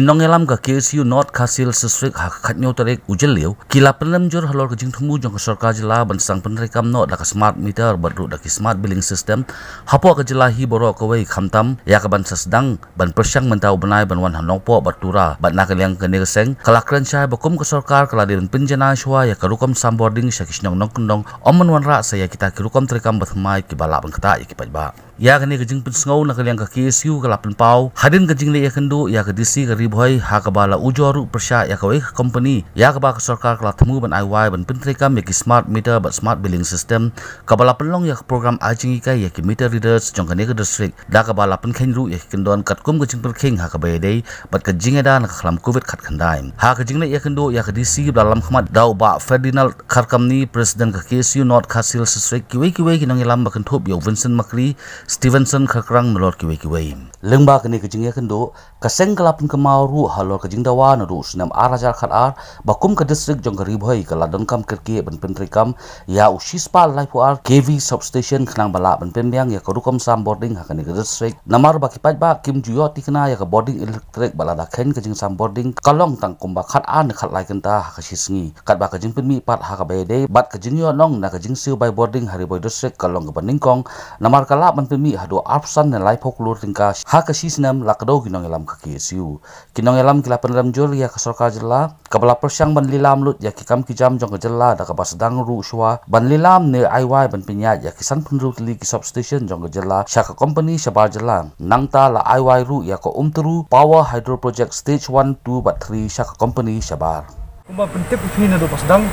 kinong elam ka KSU North Khasil District hakhatnyo tarek ujelliu kila pelam jor halor kajing thumu jong sarkar jila bansang penrekam no da smart meter badru da smart billing system hapo ka jila hi boro ka wei khamtam ya ka ban sasdang ban persyang mentau benai ban wan hanokpo batura bat nakaliang ka negeseng kalakran syai bakum ka sarkar kala din Pynbiang Shwa ya ka rukom Jingsam Bording Sha Shnong Nongkyndong omon wan ra saya kita ki rukom trekam bathmai ki bala ban kata ki pajba ya kani kajing pinsngau nakaliang ka KSU kala penpau hadin kajing le ya kendu ya ka DC ka ribhoi ha ka bala ujoru persya ya ka wei company ya ka ba ka sarkar kala themu ban IY ban pentrekam ya ki smart meter bat smart billing system ka bala penlong ya program ajing ka ya ki meter readers jong kani ka district da ka bala penkheng ru ya kendon katkum kajing perkheng ha ka bayadei bat kajing ada nak khlam covid khat khandai ha kajing le ya kendu ya ka DC dalam khmat dau ba Ferdinand Kharkamni president ka KSU North Khasil District ki wei kinong ilam ba kenthop yo Vincent Makri Stevenson Khakrang nolor ki wei lengba kani kajing ya kendu kaseng kalapun kemau ru halor kajing dawa na ru sunam arajar khat ar bakum ka district jong gari bhoi kala donkam kerki ban pentrikam ya usispa laipu ar KV substation khnang bala ban Pynbiang ya karukom Jingsam Bording hakani ka district namar ba kipat ba kim juyo tikna ya ka boarding electric bala da khen ka Jingsam Bording kalong tang kumba khat an khat lai kenta ha ka sisngi kat ba ka jing pinmi pat ha ka bayade bat ka jing yo nong na ka jing siu by boarding hari boy district kalong ka baningkong namar kala ban pinmi hado arpsan na lai phok lur tingka ha ka sisnam lakdo ginong elam ka KSU kinong elam kila penram jor ya ka sarkar jela kabala persyang ban lilam lut ya ki kam ki jam jong ka jela da ka basdang ru shwa ban lilam ne IY ban pinya ya ki san punru tli ki substation jong ka jela sha ka company shabar jela nangta la IY ru ya ko umtru power hydro project stage 1 2 bat 3 sha ka company shabar kumba pentip phina do basdang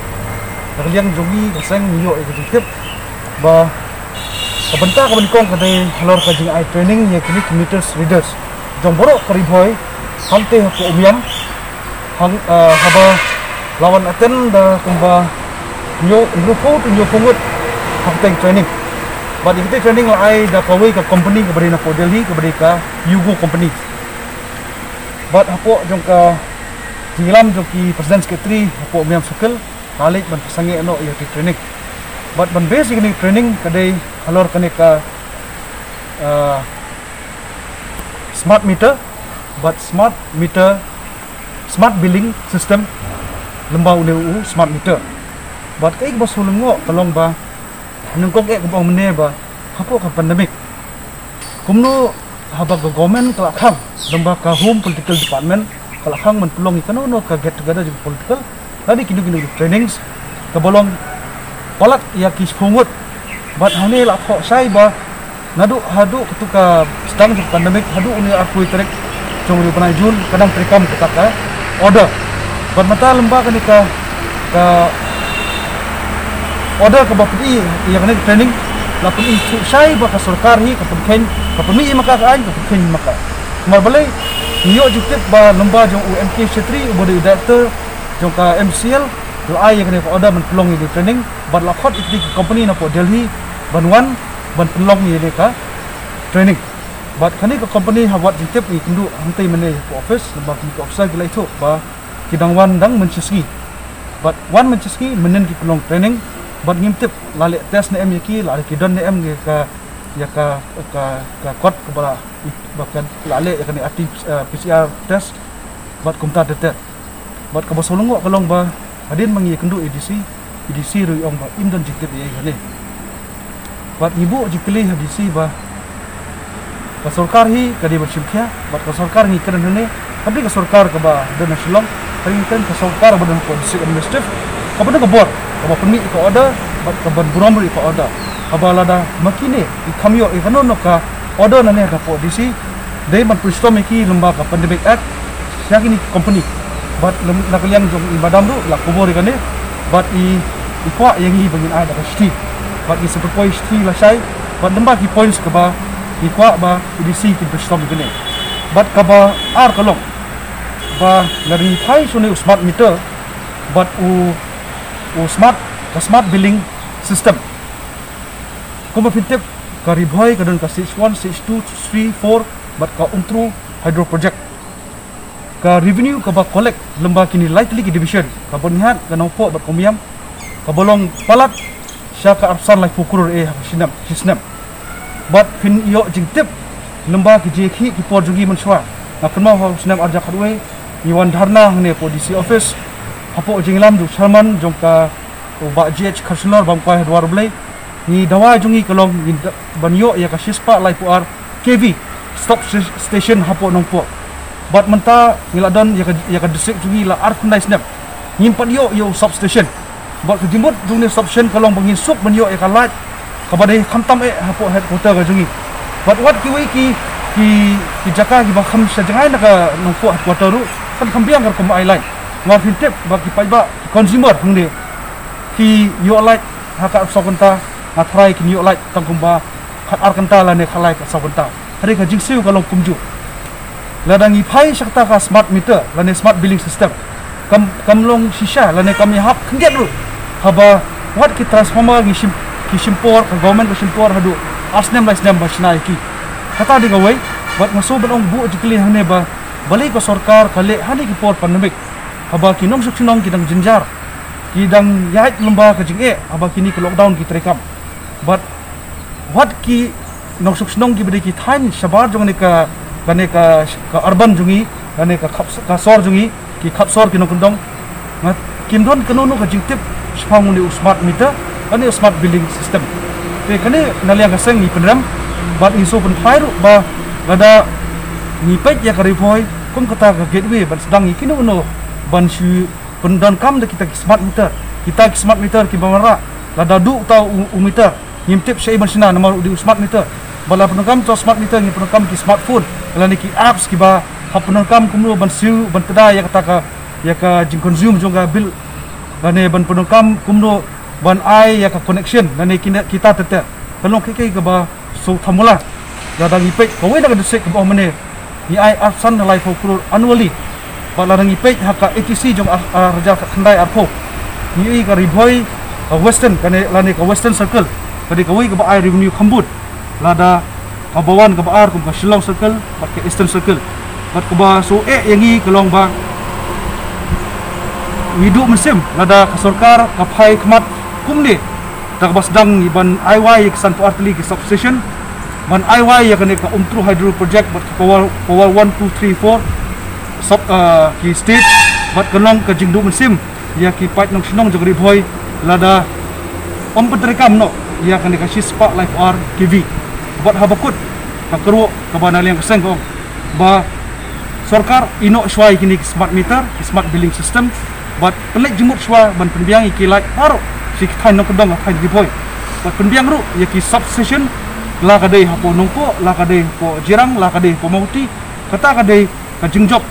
nakaliang jongi kaseng yo e kitip ba kabenta ka bankong kadai halor ka jing ai training ya kini meters readers jong borok karibhoi hamte ko umiam haba lawan aten da kumba nyo fungut hamte training but itu training la ai da kawai ka company ka bari na po Delhi ka bari ka Yugo company but hapo jong ka jilam jong ki president secretary hapo umiam sukil kalik ban pasangi no ya training but ban basic ni training kadai halor kane ka smart meter but smart billing system lembau leu smart meter but kai ba sulungo kalong ba nungkok ek bang mene ba hapo ka pandemic kumno haba ka government kala khang lembah ka home political department kala khang man pulong ikano no ka get together jing political tadi kinu trainings ka bolong palat ya kis pungut but hane la kho sai ba nadu hadu ketuka sedang pandemik hadu uni aku trek jong ri panai jun kadang trekam ketaka order but mata lembah kani ka order ka bapi ya kani training la pun itu sai ba ka sarkar hi ka penken ka pemi maka ka an ka penken maka mar balai niyo jukit ba lembah jong UMK Setri ubode director jong ka MCL lo ai ya kani ka order men pelong ni training but la khot ikti company na po Delhi banwan ban penlong ni ka training but kani ka company ha wat jitep ni kundu hamtai mene ko office ba ki officer gilai tho ba kidangwan dang menceski but one menceski menen ki pelong training but ngimtep lale test na em yaki lale kidon na em ka ya ka kot ka bala bahkan lale ya kani aktif PCR test but kumta detet but ka basolongo kalong ba adin mangi kundu EDC ru ong ba indon jitep ye gane bat ibu jikli hadisi ba sarkar hi kadi bersyukur bat sarkar ni keren ne tapi ka sarkar ka ba dan nasional tapi kan ka sarkar ba dan polisi administratif ka ba ka bor ka ba permit ka order bat ka ban buram ri ka order ka ba lada makine i kamyo i kanono ka order na ne ka polisi dei ban pristom ki lembah ka pandemic act yakini company bat nakaliang jong ibadam du la kubor kan ne bat i kwa yang hi bangin ada ka sti bat is super points ti la sai bat lembah ki points ka ba ki kwa ba EDC ki bestop gene bat ka ba ar kalong ba lari thai sune smart meter bat u smart billing system kuma fintep ka ribhoi ka don ka stage 1 stage 2 3 4 bat ka untru hydro project ka revenue ka ba collect lembah kini lightly ki division ka bonhat ka nopo bat komiam ka bolong palat syaka absan lai fukur hisnam but fin yo jingtip lembah ki jekhi ki por jugi menshwa na kenma ho snam arja khadwe wan dharna hne po DC office hapo jinglam ju chairman jongka ba GH councilor bang kwai dwar blai ni dawa jungi kalong banyo ya ka shispa lai puar KV stop station hapo nongpo bat menta ngiladon ya ka district jungi la arkundai snap nyimpan yo substation bat kejimut jungi substation kalong bangin sup banyo ya ka light kabadai khamtam hapo headquarter ka jungi bat wat ki jaka ki ba kham sajangai na ka nongpo headquarter ru kan khambiang kar kom ai light ngar fintep ba ki paiba consumer hungde ki yo light haka sokenta atrai ki yo light tangkumba khat arkanta la ne khalai ka sokenta hari ka jingsiu kalong kumju ladang ipai sakta ka smart meter la ne smart billing system kamlong shisha la ne kami hap kengget ru haba wat ki transformer ki simpor ka government ka simpor hadu asnem ba shnai ki kata di gawai bat ngaso banong bu jikli hane ba balik ka sarkar kale hani ki por pandemic haba kinong suksinong kidang jinjar kidang yait lomba ka jinge haba kini ke lockdown ki trekam but what ki nong suksinong ki bede ki time sabar jong ne ka urban jungi gane ka sor jungi ki khapsor ki nongkyndong ngat kindon kanono ka jingtip spang ni smart meter gane smart billing system te kane naliang ka seng ni penram bat iso pen phairu ba gada ni pet ya ka revoi kom kata ka gateway ban sedang ikino no ban shu pendan kam de kita smart meter ki bamara lada du tau meter ngimtip sei ban sina nomor di smart meter bala penangkam to smart meter ni penangkam ki smartphone ala ni ki apps ki ba ha penangkam kumno ban siu ban tada ya kata ka jing consume jonga bill gane ban penangkam kumno ban ai ya ka connection gane kita tete kalong keke ka ba so thamula lada ni pek ko we da sek ko mane ni ai arsan lai fo crore annually bala rangi pek haka ATC jong raja khandai arpo ni ka riboi western kane lane ka western circle kadi ka we ka ba ai revenue khambut lada kabawan ka baar kum ka Shnong circle pat ka eastern circle pat ka ba so yangi kalong ba widu mesim lada ka sarkar ka phai khmat kumni tak bas dang ban IY ka santo artli ki substation ban IY ya kane ka umtru hydro project bat power 1 2 3 4 sub ki state bat kanong ka jingdu mesim ya ki pat nong Shnong jogri boy lada petrikam no ya kane ka shispa life r TV bat habakut ka kero ka banal yang keseng ko ba Sorkar Iehnoh Shwa kini smart meter smart billing system bat pelik jemut Shwa ban Pynbiang ki light haro si Shnong Nongkyndong ka di boy bat Pynbiang ru ya ki substation la ka dei hapo nongpo la ka dei po jirang la ka dei po mauti kata ka dei ka jingjob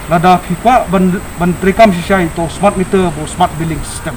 lada phikwa ban trikam sisai to smart meter bo smart billing system